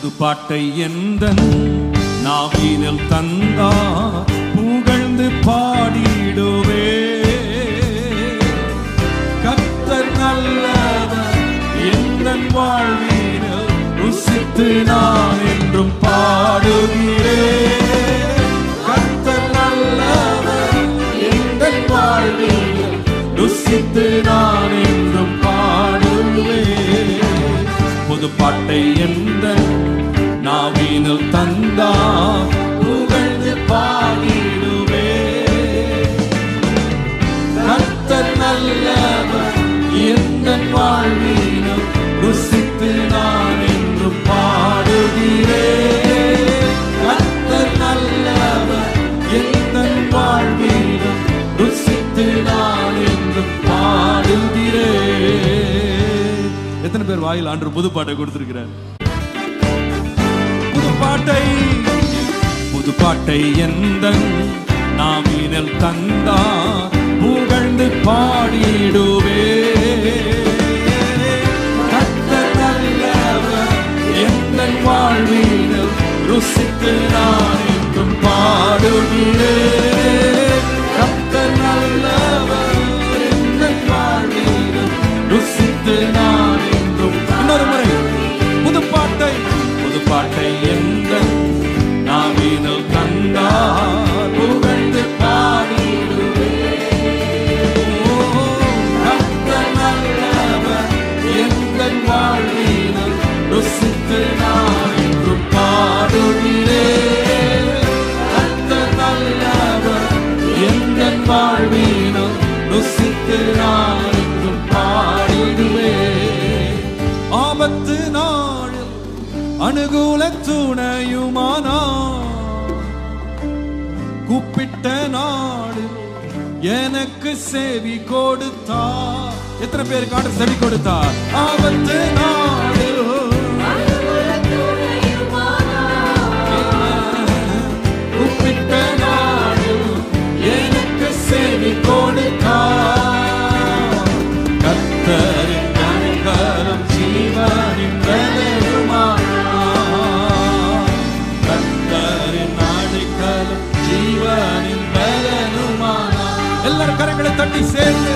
புது பாட்டை எந்தன் நாவினில் தந்தா புகழ்ந்து பாடிடுவே. கர்த்தர் நல்லவர் எந்தன் வாழ்வினில் ருசித்து நான் என்றும் பாடுகிறேன். கர்த்தர் நல்லவர் எந்தன் வாழ்வினில் ருசித்து நான் என்றும் பாடுவேன். புது பாட்டை எந்தன் நாவினில் தந்தா புகழ்ந்து பாடிடுவே. கர்த்தர் நல்லவர் எந்தன் வாழ்வினில் ருசித்து நான் என்றும் பாடுகிறேன். கர்த்தர் நல்லவர் எந்தன் வாழ்வினில் ருசித்து நான் என்றும் பாடுகிறேன். எத்தனை பேர் வாயில் ஆண்டு புது பாட்டை கொடுத்திருக்கிறார்? புது பாட்டை எந்தன் நாவினில் தந்தா புகழ்ந்து பாடிடுவே. கர்த்தர் நல்லவர் எந்தன் வாழ்வினில் ருசித்து நான் என்றும் பாடுகிறேன். கர்த்தர் நல்லவர் எந்தன் வாழ்வினில் ருசித்து நான் என்றும். இன்னொரு முறை புது பாட்டை எந்தன் நாவினில் தந்தா புகழ்ந்து பாடிடுவே. கர்த்தர் நல்லவர் எந்தன் வாழ்வினில் ருசித்து நான் என்றும் பாடுகிறேன். கர்த்தர் நல்லவர் எந்தன் வாழ்வினில் ருசித்து நான் என்றும் பாடிடுவேன். ஆபத்து நாளில் அனுகூல துணையுமானா கூப்பிட்ட நாளில் எனக்கு செவி கொடுத்தார். எத்தனை பேருக்கு ஆண்டு செவி கொடுத்தார்? ஆபத்து நாளில் கூப்பிட்ட நாளில் எனக்கு செவி கொடுத்தார். கர்த்தரின் கரம் ஜீவனின் ஜீவனின் பலனுமானா. எல்லாரும் கரங்களை தட்டி சேர்ந்து